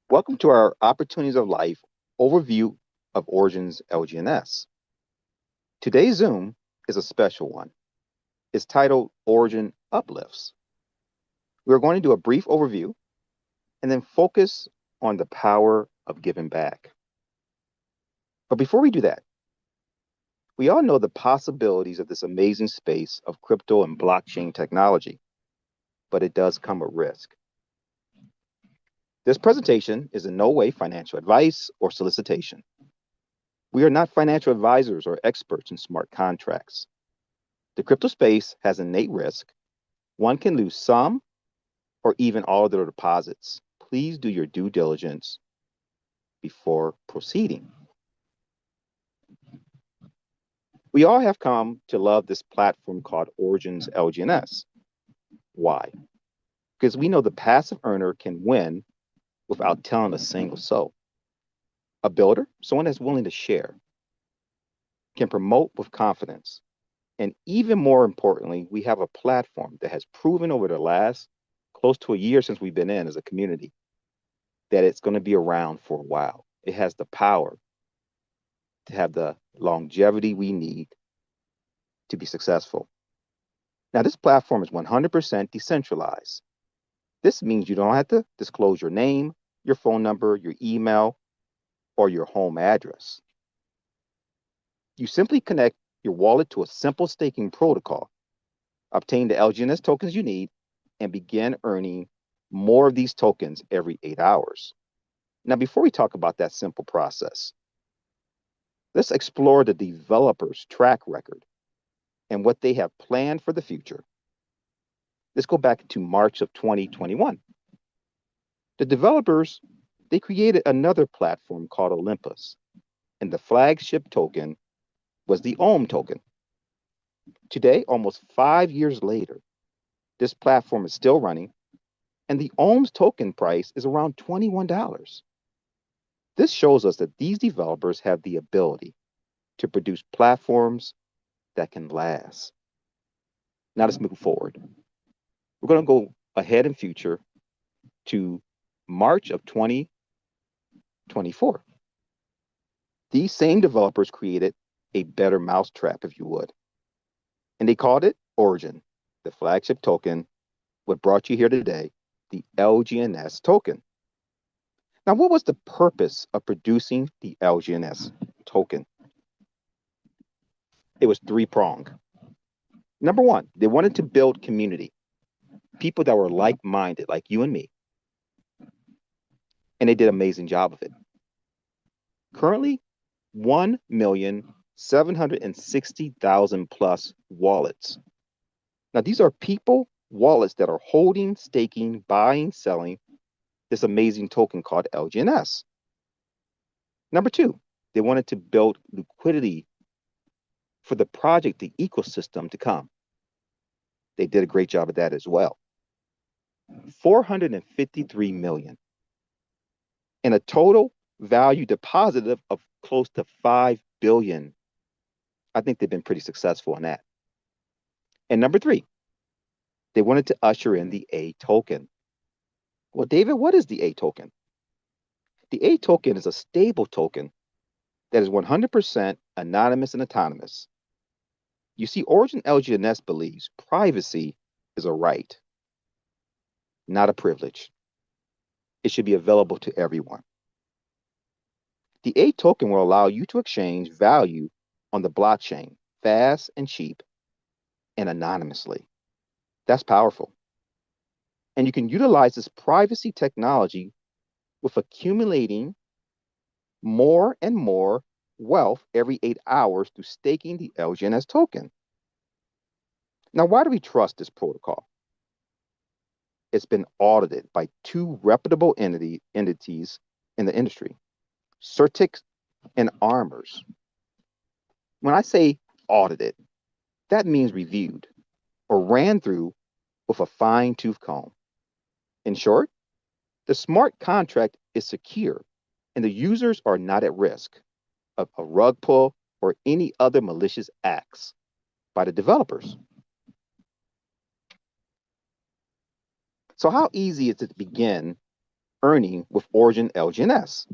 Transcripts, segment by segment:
Welcome to our Opportunities of Life overview of Origins LGNS. Today's Zoom is a special one. It's titled Origin Uplifts. We're going to do a brief overview and then focus on the power of giving back. But before we do that, we all know the possibilities of this amazing space of crypto and blockchain technology, but it does come with risk. This presentation is in no way financial advice or solicitation. We are not financial advisors or experts in smart contracts. The crypto space has innate risk. One can lose some or even all of their deposits. Please do your due diligence before proceeding. We all have come to love this platform called Origins LGNS. Why? Because we know the passive earner can win without telling a single soul. A builder, someone that's willing to share, can promote with confidence. And even more importantly, we have a platform that has proven over the last close to a year since we've been in as a community that it's going to be around for a while. It has the power to have the longevity we need to be successful. Now, this platform is 100% decentralized. This means you don't have to disclose your name, your phone number, your email, or your home address. You simply connect your wallet to a simple staking protocol, obtain the LGNS tokens you need, and begin earning more of these tokens every 8 hours. Now, before we talk about that simple process, let's explore the developer's track record and what they have planned for the future. Let's go back to March of 2021. The developers, they created another platform called Olympus, and the flagship token was the OHM token. Today, almost 5 years later, this platform is still running, and the OHM's token price is around $21. This shows us that these developers have the ability to produce platforms that can last. Now let's move forward. We're going to go ahead in future to March of 2024. These same developers created a better mousetrap, if you would, and they called it Origin, the flagship token, what brought you here today, the LGNS token. Now, what was the purpose of producing the LGNS token? It was three-pronged. Number one, they wanted to build community, people that were like-minded, like you and me, and they did an amazing job of it. Currently, 1,760,000 plus wallets. Now, these are people wallets that are holding, staking, buying, selling this amazing token called LGNS. Number two, they wanted to build liquidity for the project, the ecosystem to come. They did a great job of that as well. 453 million and a total value deposited of close to 5 billion. I think they've been pretty successful in that. And number three, they wanted to usher in the A token. Well, David, what is the A token? The A token is a stable token that is 100% anonymous and autonomous. You see, Origin LGNS believes privacy is a right, not a privilege. It should be available to everyone. The A token will allow you to exchange value on the blockchain fast and cheap and anonymously. That's powerful. And you can utilize this privacy technology with accumulating more and more wealth every 8 hours through staking the LGNS token. Now, why do we trust this protocol? It's been audited by two reputable entities in the industry, Certix and Armors. When I say audited, that means reviewed or ran through with a fine-tooth comb. In short, the smart contract is secure and the users are not at risk of a rug pull or any other malicious acts by the developers. So how easy is it to begin earning with Origin LGNS?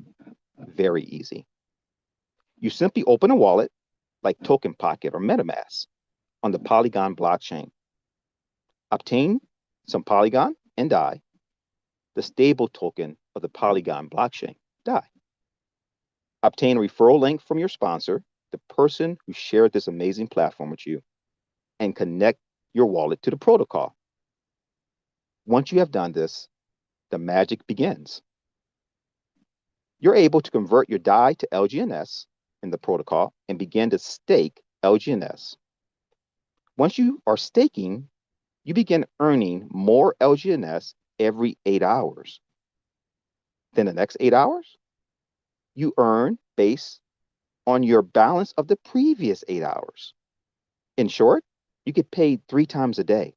Very easy. You simply open a wallet like Token Pocket or MetaMask on the Polygon blockchain. Obtain some Polygon and DAI, the stable token of the Polygon blockchain, DAI. Obtain a referral link from your sponsor, the person who shared this amazing platform with you, and connect your wallet to the protocol. Once you have done this, the magic begins. You're able to convert your DAI to LGNS in the protocol and begin to stake LGNS. Once you are staking, you begin earning more LGNS every 8 hours. Then the next 8 hours, you earn based on your balance of the previous 8 hours. In short, you get paid 3 times a day.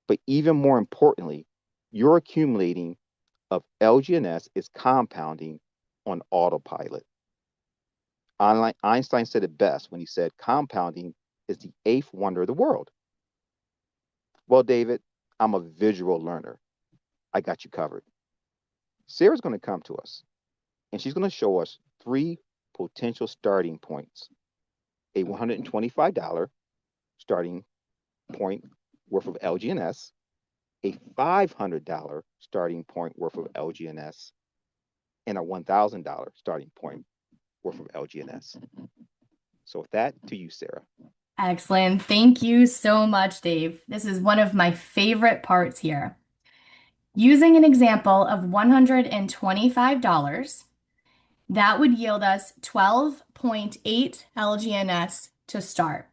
But even more importantly, your accumulating of LGNS is compounding on autopilot. Einstein said it best when he said compounding is the 8th wonder of the world. Well, David, I'm a visual learner. I got you covered. Sarah's going to come to us, and she's going to show us 3 potential starting points. A $125 starting point worth of LGNS, a $500 starting point worth of LGNS, and a $1,000 starting point worth of LGNS. So with that, to you, Sarah. Excellent. Thank you so much, Dave. This is one of my favorite parts here. Using an example of $125, that would yield us 12.8 LGNS to start.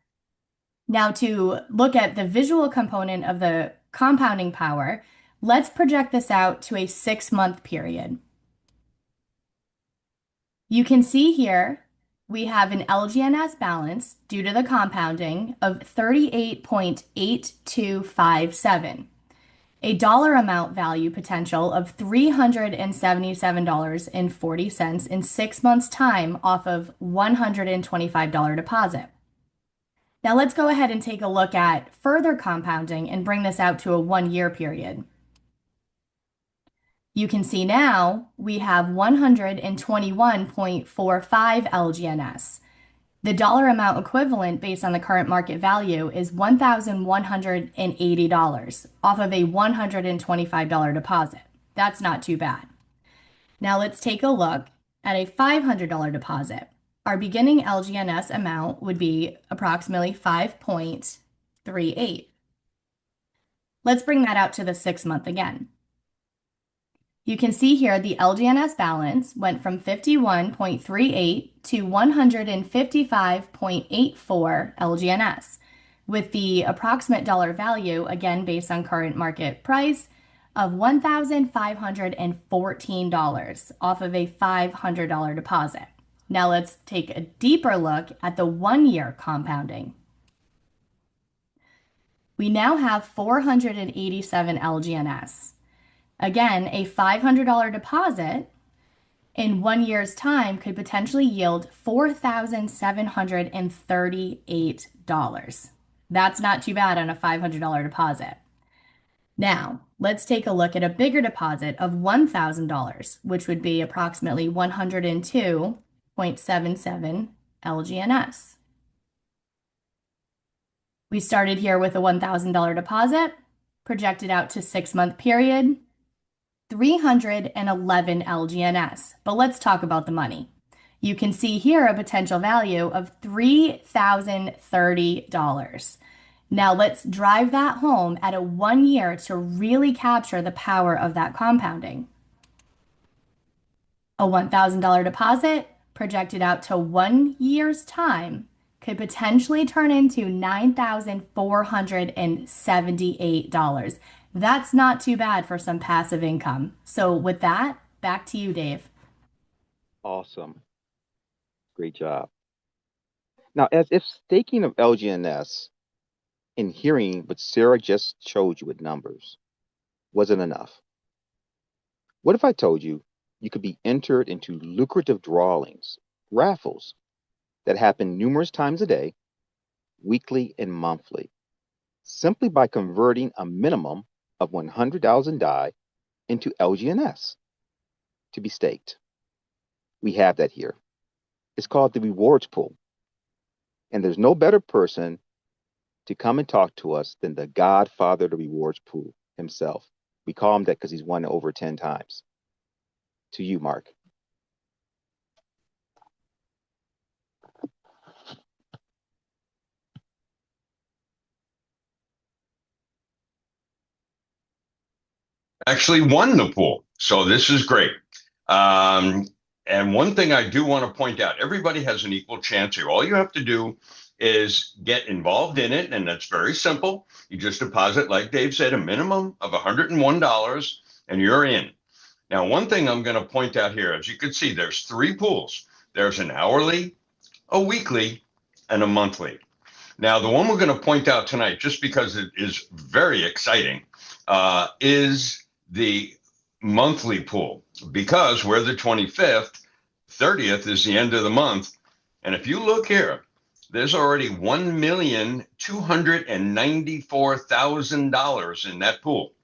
Now, to look at the visual component of the compounding power, let's project this out to a 6-month period. You can see here we have an LGNS balance due to the compounding of 38.8257, a dollar amount value potential of $377.40 in 6 months' time off of $125 deposit. Now let's go ahead and take a look at further compounding and bring this out to a 1-year period. You can see now we have 121.45 LGNS. The dollar amount equivalent based on the current market value is $1,180 off of a $125 deposit. That's not too bad. Now let's take a look at a $500 deposit. Our beginning LGNS amount would be approximately 5.38. Let's bring that out to the 6-month again. You can see here the LGNS balance went from 51.38 to 155.84 LGNS, with the approximate dollar value, again based on current market price, of $1,514 off of a $500 deposit. Now let's take a deeper look at the 1-year compounding. We now have 487 LGNS. Again, a $500 deposit in 1 year's time could potentially yield $4,738. That's not too bad on a $500 deposit. Now, let's take a look at a bigger deposit of $1,000, which would be approximately 102.77 LGNS. We started here with a $1,000 deposit, projected out to 6-month period, 311 LGNS. But let's talk about the money. You can see here a potential value of $3,030. Now let's drive that home at a 1 year to really capture the power of that compounding. A $1,000 deposit projected out to 1 year's time could potentially turn into $9,478. That's not too bad for some passive income. So with that, back to you, Dave. Awesome. Great job. Now, as if staking of LGNS and hearing what Sarah just showed you with numbers wasn't enough, what if I told you you could be entered into lucrative drawings, raffles that happen numerous times a day, weekly and monthly, simply by converting a minimum of 100,000 DAI into LGNS? to be staked. We have that here. It's called the rewards pool. And there's no better person to come and talk to us than the godfather of the rewards pool himself. We call him that because he's won over 10 times. To you, Mark. Actually won the pool. So this is great. And one thing I do want to point out, everybody has an equal chance here. All you have to do is get involved in it, and that's very simple. You just deposit, like Dave said, a minimum of $101, and you're in. Now, one thing I'm going to point out here, as you can see, there's 3 pools. There's an hourly, a weekly, and a monthly. Now, the one we're going to point out tonight, just because it is very exciting, is the monthly pool, because we're the 25th, 30th is the end of the month. And if you look here, there's already $1,294,000 in that pool.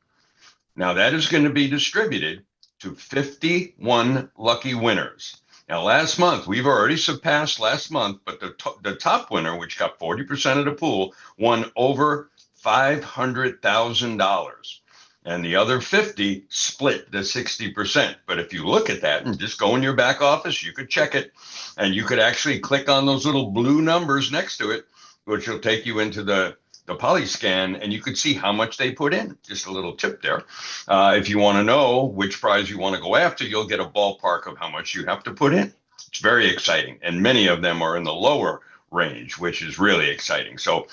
Now that is going to be distributed to 51 lucky winners. Now last month, we've already surpassed last month, but the top winner, which got 40% of the pool, won over $500,000. And the other 50 split the 60%. But if you look at that and just go in your back office, you could check it, and you could actually click on those little blue numbers next to it, which will take you into the Polyscan, and you could see how much they put in. Just a little tip there. If you want to know which prize you want to go after, you'll get a ballpark of how much you have to put in. It's very exciting, and many of them are in the lower range, which is really exciting. So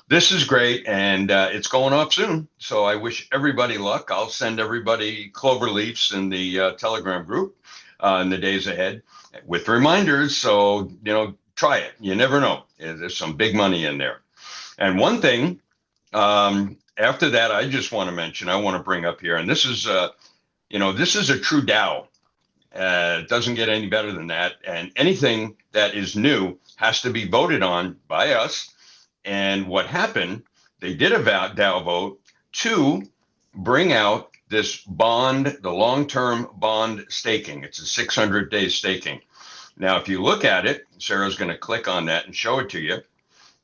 this is great, and it's going off soon. So I wish everybody luck. I'll send everybody clover leaves in the Telegram group in the days ahead with reminders. So, try it. You never know. There's some big money in there. And one thing, after that, I just want to mention, I want to bring up here, and this is, this is a true Dow. It doesn't get any better than that. And anything that is new has to be voted on by us. And what happened, they did a Dow vote to bring out this bond, the long-term bond staking. It's a 600-day staking. Now, if you look at it, Sarah's going to click on that and show it to you.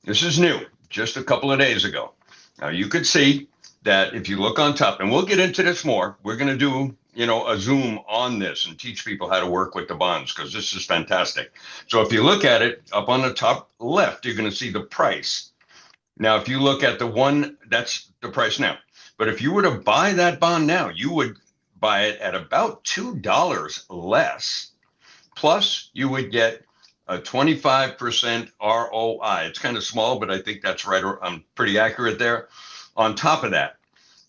This is new, just a couple of days ago. Now, you could see that if you look on top, and we'll get into this more, we're going to do, a Zoom on this and teach people how to work with the bonds, because this is fantastic. So if you look at it up on the top left, you're going to see the price. Now, if you look at the one, that's the price now. But if you were to buy that bond now, you would buy it at about $2 less. Plus, you would get a 25% ROI. It's kind of small, but I think that's right. I'm pretty accurate there. On top of that,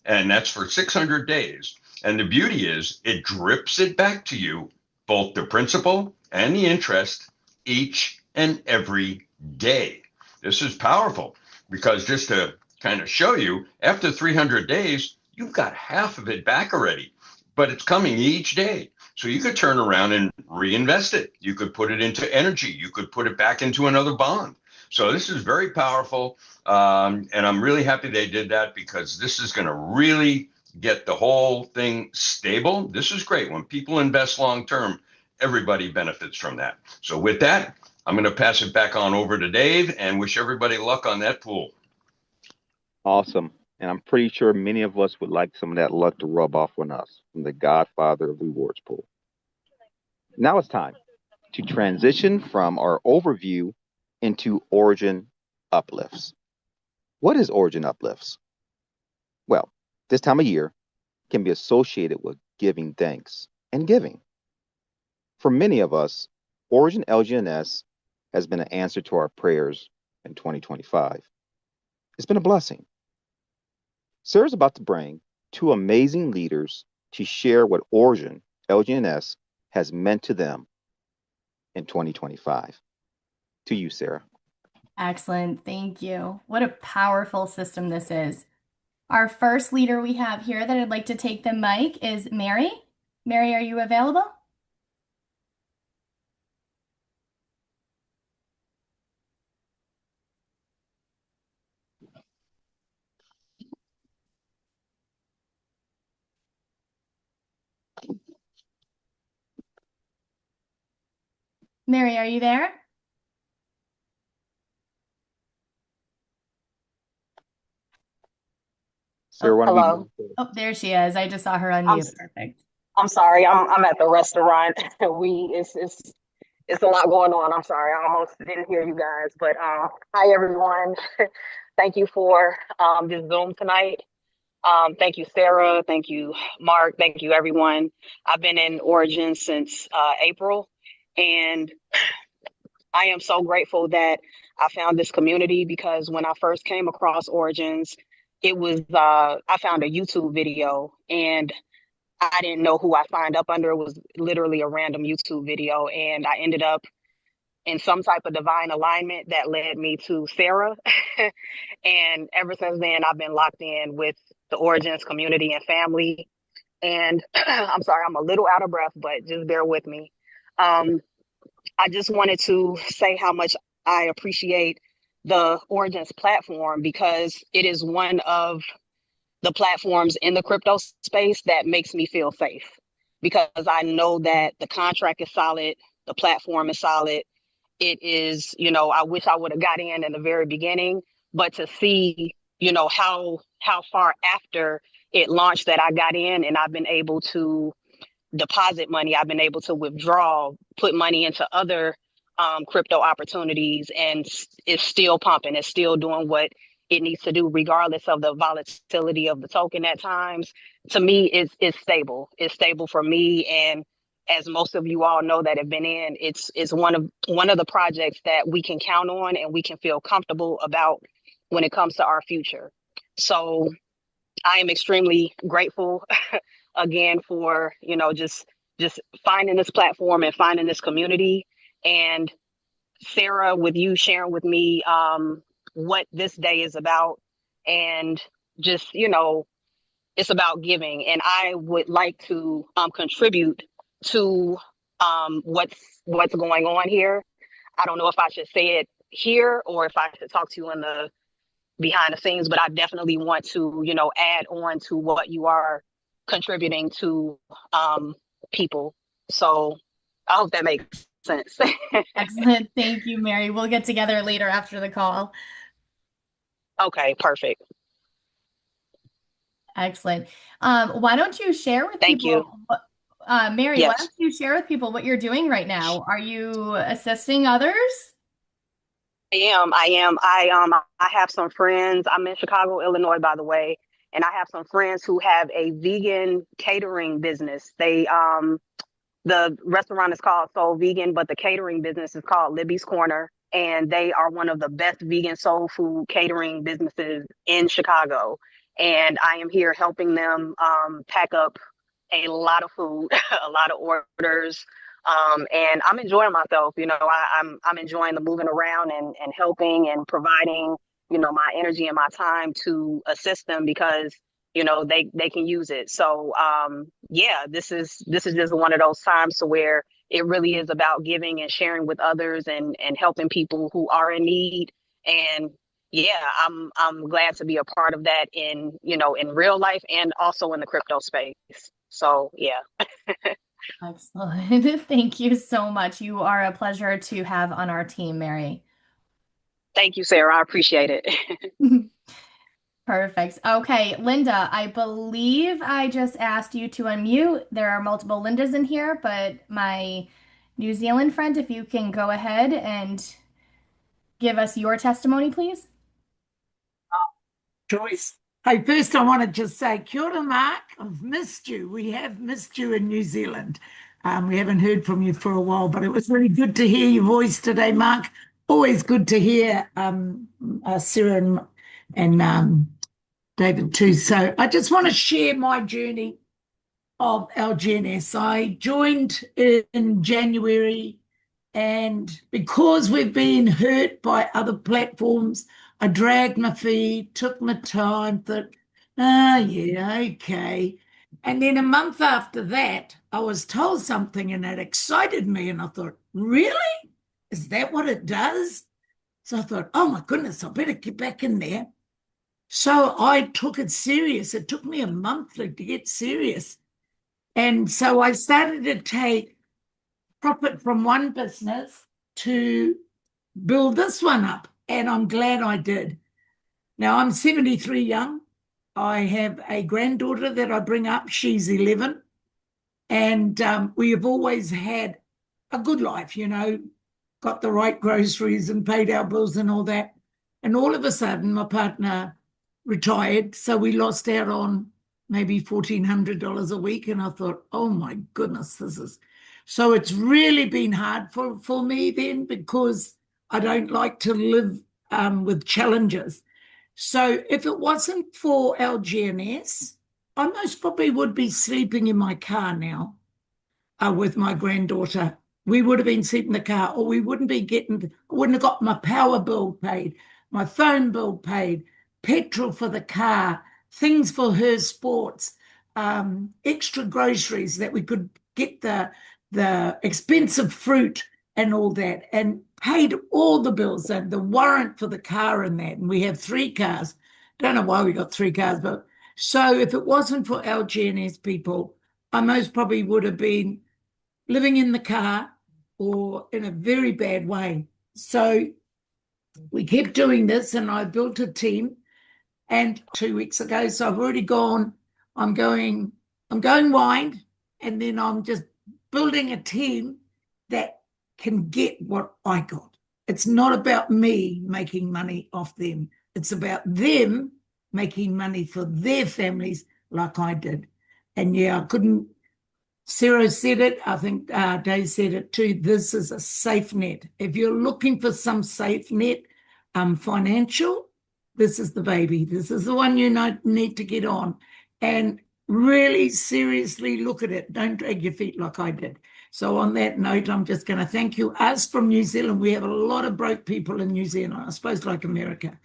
and that's for 600 days. And the beauty is it drips it back to you, both the principal and the interest, each and every day. This is powerful, because just to kind of show you, after 300 days, you've got half of it back already, but it's coming each day. So you could turn around and reinvest it. You could put it into energy. You could put it back into another bond. So this is very powerful. And I'm really happy they did that, because this is going to really get the whole thing stable. This is great. When people invest long term, everybody benefits from that. So with that, I'm going to pass it back on over to Dave and wish everybody luck on that pool. Awesome. And I'm pretty sure many of us would like some of that luck to rub off on us from the godfather of rewards pool. Now it's time to transition from our overview into origin uplifts. What is origin uplifts? Well, this time of year can be associated with giving thanks and giving. For many of us, Origin LGNS has been an answer to our prayers in 2025. It's been a blessing. Sarah's about to bring 2 amazing leaders to share what Origin LGNS has meant to them in 2025. To you, Sarah. Excellent. Thank you. What a powerful system this is. Our first leader we have here that I'd like to take the mic is Mary. Mary, are you available? Mary, are you there? Sarah, why don't we Hello. move to Oh, there she is. I just saw her I'm unmute. Perfect. I'm sorry. I'm at the restaurant. It's a lot going on. I'm sorry. I almost didn't hear you guys. But hi everyone. Thank you for this Zoom tonight. Thank you, Sarah. Thank you, Mark. Thank you, everyone. I've been in Origin since April, and I am so grateful that I found this community because when I first came across Origins, it was I found a YouTube video and I didn't know who I signed up under. It was literally a random YouTube video, and I ended up in some type of divine alignment that led me to Sarah. And ever since then, I've been locked in with the Origins community and family. And I'm sorry, I'm a little out of breath, but just bear with me. I just wanted to say how much I appreciate the Origins platform because it is one of the platforms in the crypto space that makes me feel safe because I know that the contract is solid, the platform is solid. It is, I wish I would have got in the very beginning, but to see, how far after it launched that I got in and I've been able to deposit money, I've been able to withdraw, put money into other crypto opportunities, and it's still pumping. It's still doing what it needs to do, regardless of the volatility of the token at times. To me, it's stable. It's stable for me, and as most of you all know that have been in, it's one of the projects that we can count on and we can feel comfortable about when it comes to our future. So I am extremely grateful again for just finding this platform and finding this community. And Sarah, with you sharing with me what this day is about, and just it's about giving, and I would like to contribute to what's going on here. I don't know if I should say it here or if I should talk to you in the behind the scenes, but I definitely want to, add on to what you are contributing to people. So I hope that makes sense. Excellent. Thank you, Mary. We'll get together later after the call. Okay, perfect. Excellent. Why don't you share with Thank you. people, Mary, why Yes, don't you share with people what you're doing right now? Are you assisting others? I am. I have some friends. I'm in Chicago, Illinois, by the way, and I have some friends who have a vegan catering business. The restaurant is called Soul Vegan, but the catering business is called Libby's Corner. And they are one of the best vegan soul food catering businesses in Chicago. And I am here helping them pack up a lot of food, a lot of orders. And I'm enjoying myself. I'm enjoying the moving around and helping and providing, my energy and my time to assist them because they can use it. So yeah, this is just one of those times to where it really is about giving and sharing with others and helping people who are in need. And yeah, I'm glad to be a part of that in real life and also in the crypto space. So yeah. Excellent. Thank you so much. You are a pleasure to have on our team, Mary. Thank you, Sarah. I appreciate it. Perfect. Okay, Linda, I believe I just asked you to unmute. There are multiple Lindas in here, but my New Zealand friend, if you can go ahead and give us your testimony, please. Joyce. Hey, first I want to just say, kia ora, Mark. I've missed you. We have missed you in New Zealand. We haven't heard from you for a while, but it was really good to hear your voice today, Mark. Always good to hear Sarah and David too. So I just want to share my journey of LGNS. I joined in January, and because we've been hurt by other platforms, I dragged my feet, took my time, thought, yeah, okay. And then a month after that, I was told something and it excited me. And I thought, really? Is that what it does? So I thought, oh my goodness, I better get back in there. So I took it serious. It took me a month to get serious. And so I started to take profit from one business to build this one up, and I'm glad I did. Now, I'm 73 young. I have a granddaughter that I bring up. She's 11. And we have always had a good life, got the right groceries and paid our bills and all that. And all of a sudden, my partner retired. So we lost out on maybe $1,400 a week. And I thought, oh my goodness, so it's really been hard for me then, because I don't like to live with challenges. So if it wasn't for LGNS, I most probably would be sleeping in my car now with my granddaughter. We would have been sleeping in the car, or I wouldn't have got my power bill paid, my phone bill paid, petrol for the car, things for her sports, extra groceries that we could get the expensive fruit and all that, and paid all the bills and the warrant for the car and that. And we have 3 cars. Don't know why we got 3 cars, but so if it wasn't for LGNS people, I most probably would have been living in the car or in a very bad way. So we kept doing this, and I built a team. And 2 weeks ago, so I've already gone, I'm going wide, and then I'm just building a team that can get what I got. It's not about me making money off them. It's about them making money for their families like I did. And yeah, I couldn't, Sarah said it, I think Dave said it too, this is a safe net. If you're looking for some safe net financial, this is the baby. This is the one you need to get on and really seriously look at it. Don't drag your feet like I did. So on that note, I'm just going to thank you. Us from New Zealand, we have a lot of broke people in New Zealand, I suppose like America.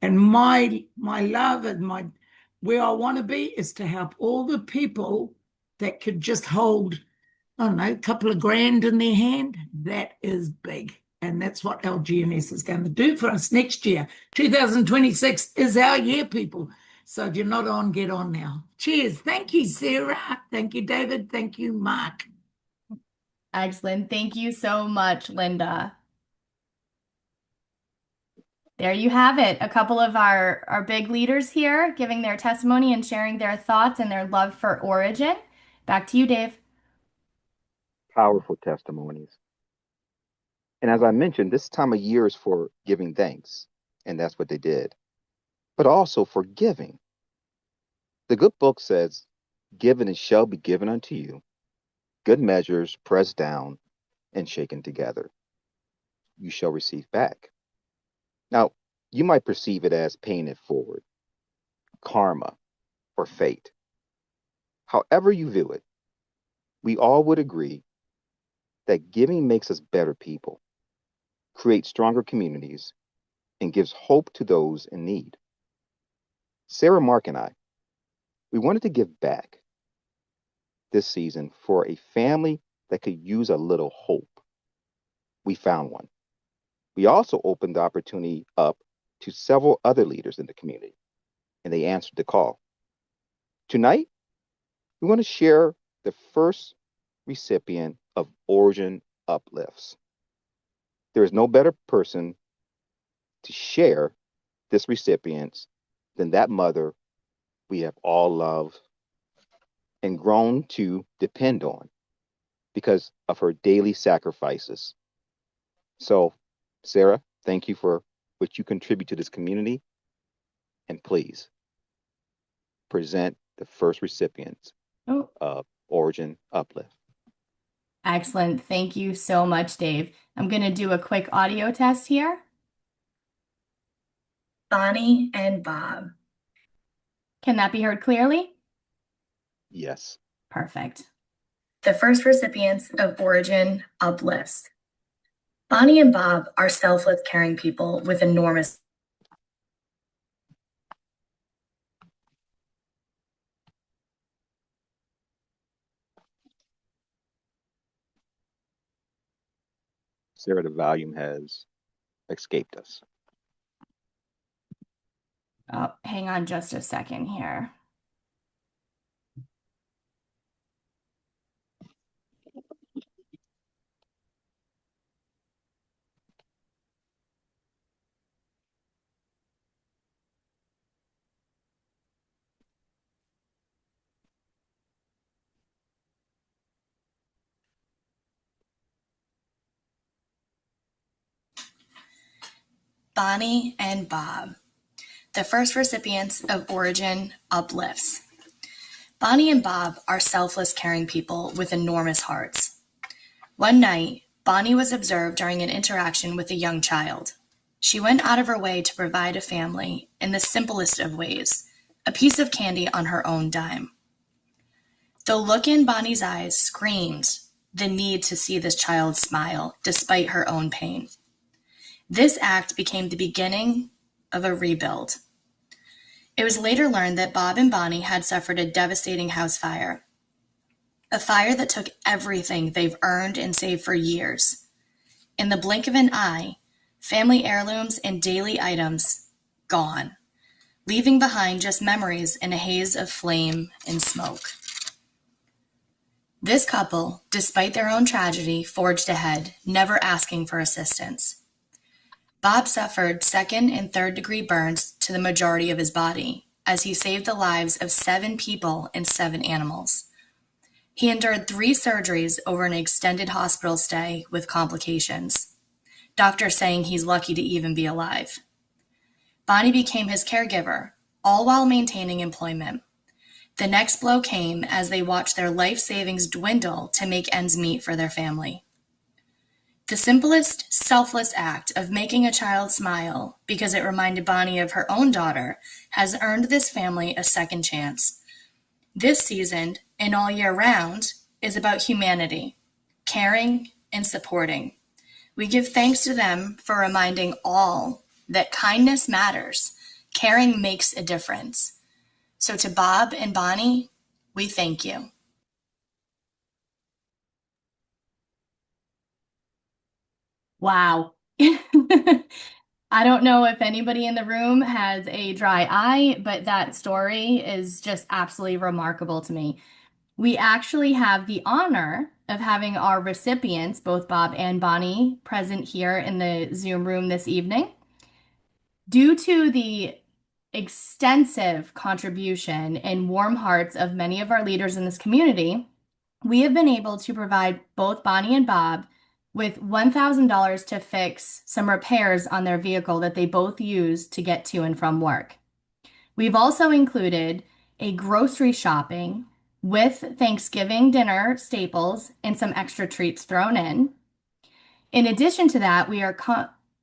And my love and where I want to be is to help all the people that could just hold, I don't know, a couple of grand in their hand. That is big. And that's what LGNS is going to do for us next year. 2026 is our year, people. So if you're not on, get on now. Cheers. Thank you, Sarah. Thank you, David. Thank you, Mark. Excellent. Thank you so much, Linda. There you have it. A couple of our big leaders here giving their testimony and sharing their thoughts and their love for Origin. Back to you, Dave. Powerful testimonies. And as I mentioned, this time of year is for giving thanks, and that's what they did, but also for giving. The good book says, "Given it shall be given unto you, good measures pressed down and shaken together, you shall receive back." Now, you might perceive it as paying it forward, karma, or fate. However you view it, we all would agree that giving makes us better people, creates stronger communities, and gives hope to those in need. Sarah, Mark, and I, we wanted to give back this season for a family that could use a little hope. We found one. We also opened the opportunity up to several other leaders in the community, and they answered the call. Tonight, we want to share the first recipient of Origin Uplifts. There is no better person to share this recipient than that mother we have all loved and grown to depend on because of her daily sacrifices. So, Sarah, thank you for what you contribute to this community. And please present the first recipients of Origin Uplift. Excellent. Thank you so much, Dave. I'm going to do a quick audio test here. Bonnie and Bob. Can that be heard clearly? Yes. Perfect. The first recipients of Origin Uplifts. Bonnie and Bob are selfless, caring people with enormous. Sarah, the volume has escaped us. Oh, hang on just a second here. Bonnie and Bob, the first recipients of Origin Uplifts. Bonnie and Bob are selfless, caring people with enormous hearts. One night, Bonnie was observed during an interaction with a young child. She went out of her way to provide a family, in the simplest of ways, a piece of candy on her own dime. The look in Bonnie's eyes screamed the need to see this child smile despite her own pain. This act became the beginning of a rebuild. It was later learned that Bob and Bonnie had suffered a devastating house fire, a fire that took everything they've earned and saved for years. In the blink of an eye, family heirlooms and daily items gone, leaving behind just memories in a haze of flame and smoke. This couple, despite their own tragedy, forged ahead, never asking for assistance. Bob suffered second and third degree burns to the majority of his body as he saved the lives of 7 people and 7 animals. He endured 3 surgeries over an extended hospital stay with complications, doctors saying he's lucky to even be alive. Bonnie became his caregiver, all while maintaining employment. The next blow came as they watched their life savings dwindle to make ends meet for their family. The simplest, selfless act of making a child smile because it reminded Bonnie of her own daughter has earned this family a second chance. This season, and all year round, is about humanity, caring and supporting. We give thanks to them for reminding all that kindness matters, caring makes a difference. So to Bob and Bonnie, we thank you. Wow. I don't know if anybody in the room has a dry eye, but that story is just absolutely remarkable to me. We actually have the honor of having our recipients, both Bob and Bonnie, present here in the Zoom room this evening. Due to the extensive contribution and warm hearts of many of our leaders in this community, we have been able to provide both Bonnie and Bob with $1,000 to fix some repairs on their vehicle that they both use to get to and from work. We've also included a grocery shopping with Thanksgiving dinner staples and some extra treats thrown in. In addition to that, we are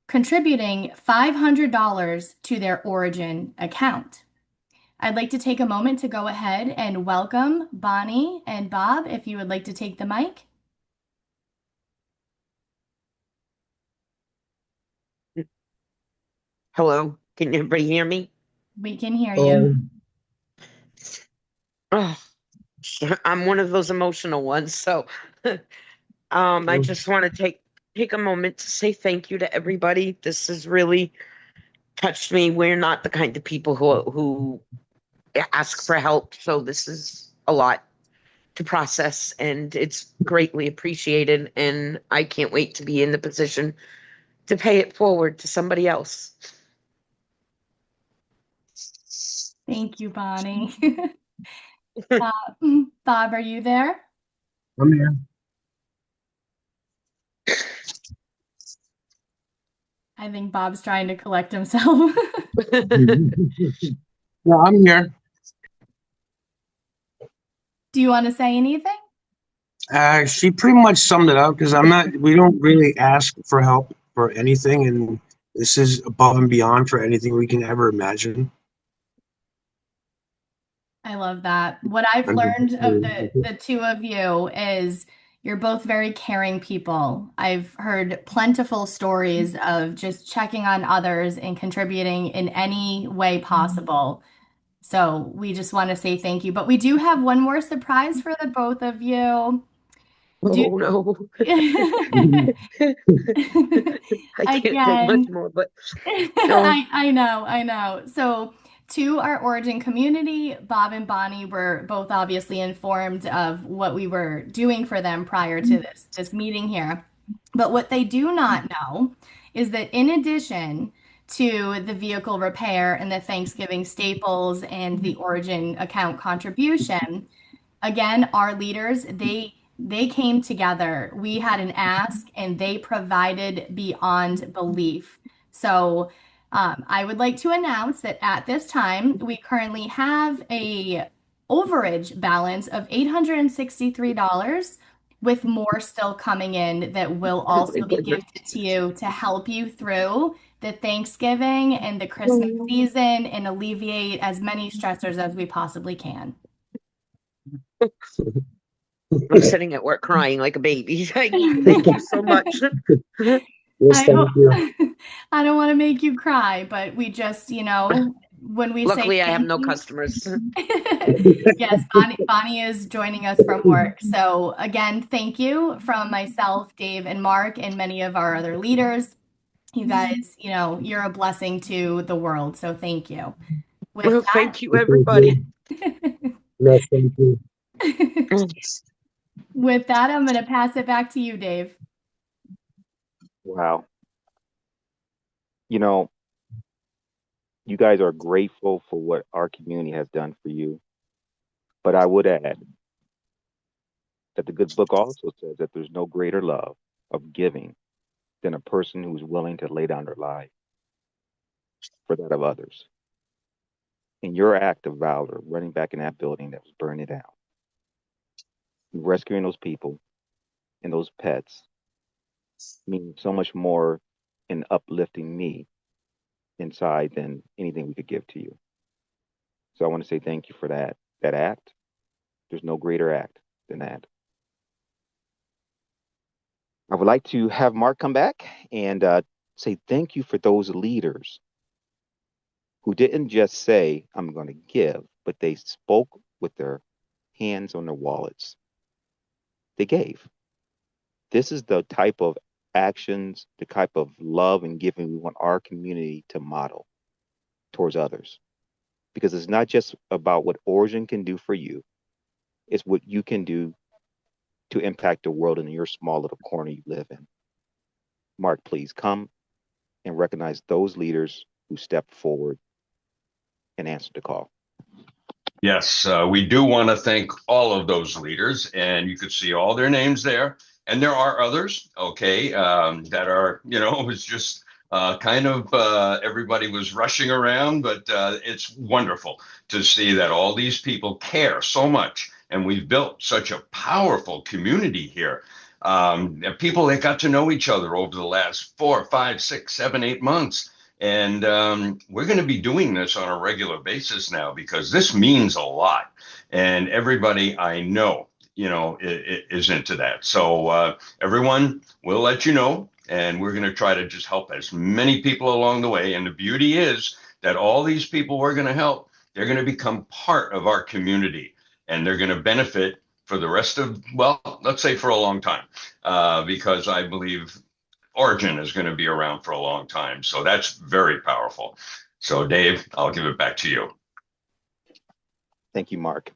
contributing $500 to their Origin account. I'd like to take a moment to go ahead and welcome Bonnie and Bob, if you would like to take the mic. Hello, can everybody hear me? We can hear you. Oh, I'm one of those emotional ones, so I just want to take a moment to say thank you to everybody. This has really touched me. We're not the kind of people who ask for help, so this is a lot to process, and it's greatly appreciated, and I can't wait to be in the position to pay it forward to somebody else. Thank you, Bonnie. Bob, are you there? I'm here. I think Bob's trying to collect himself. Yeah, I'm here. Do you want to say anything? She pretty much summed it up because we don't really ask for help for anything, and this is above and beyond for anything we can ever imagine. I love that. What I've learned of the two of you is you're both very caring people. I've heard plentiful stories of just checking on others and contributing in any way possible. So we just want to say thank you. But we do have one more surprise for the both of you. Oh no. I can't take much more, but no. I know. So to our Origin community, Bob and Bonnie were both obviously informed of what we were doing for them prior to this meeting here. But what they do not know is that in addition to the vehicle repair and the Thanksgiving staples and the Origin account contribution, again, our leaders, they came together. We had an ask and they provided beyond belief So I would like to announce that at this time, we currently have a overage balance of $863 with more still coming in that will Oh my also be goodness. gifted to you to help you through the Thanksgiving and the Christmas season and alleviate as many stressors as we possibly can. I'm sitting at work crying like a baby. Thank you so much. Yes, I thank you. don't, I don't want to make you cry, but we just, when we say Luckily, I have thank no you. customers. Yes, Bonnie is joining us from work. So again, thank you from myself, Dave, and Mark, and many of our other leaders. You guys, you're a blessing to the world. So thank you. Well, With thank you, Thank you. everybody. Yes, thank you. that, with that, I'm going to pass it back to you, Dave. Wow. You know, you guys are grateful for what our community has done for you. But I would add that the good book also says that there's no greater love of giving than a person who's willing to lay down their life for that of others. And your act of valor, running back in that building that was burning down, rescuing those people and those pets, means so much more in uplifting me inside than anything we could give to you. So I want to say thank you for that act. There's no greater act than that. I would like to have Mark come back and say thank you for those leaders who didn't just say, I'm going to give, but they spoke with their hands on their wallets. They gave. This is the type of actions, the type of love and giving we want our community to model towards others. Because it's not just about what Origin can do for you, it's what you can do to impact the world in your small little corner you live in. Mark, please come and recognize those leaders who stepped forward and answered the call. Yes, we do want to thank all of those leaders, and you could see all their names there. And there are others, okay, that are, it's just kind of everybody was rushing around, but it's wonderful to see that all these people care so much. And we've built such a powerful community here. And people that got to know each other over the last 4, 5, 6, 7, 8 months. And we're going to be doing this on a regular basis now because this means a lot. And everybody I know, is into that. So everyone, we'll let you know. And we're going to try to just help as many people along the way. And the beauty is that all these people we're going to help, they're going to become part of our community. And they're going to benefit for the rest of, well, let's say for a long time. Because I believe Origin is going to be around for a long time. So that's very powerful. So, Dave, I'll give it back to you. Thank you, Mark.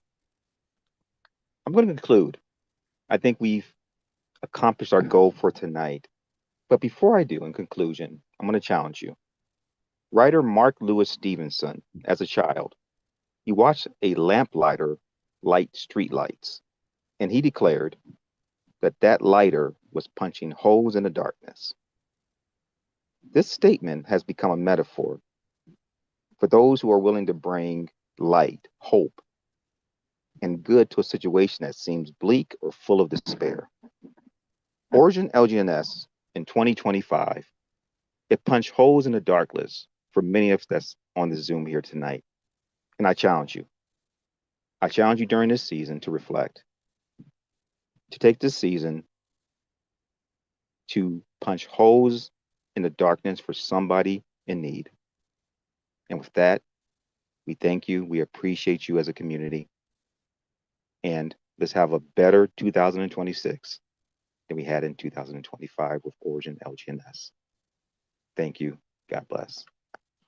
I'm going to conclude. I think we've accomplished our goal for tonight. But before I do, in conclusion, I'm going to challenge you. Writer Mark Lewis Stevenson, as a child, he watched a lamplighter light streetlights, and he declared that that lighter was punching holes in the darkness. This statement has become a metaphor for those who are willing to bring light, hope, and good to a situation that seems bleak or full of despair. Origin LGNS in 2025, it punched holes in the darkness for many of us that's on the Zoom here tonight. And I challenge you. I challenge you during this season to reflect, to take this season to punch holes in the darkness for somebody in need. And with that, we thank you. We appreciate you as a community. And let's have a better 2026 than we had in 2025 with Origin LGNS. Thank you. God bless.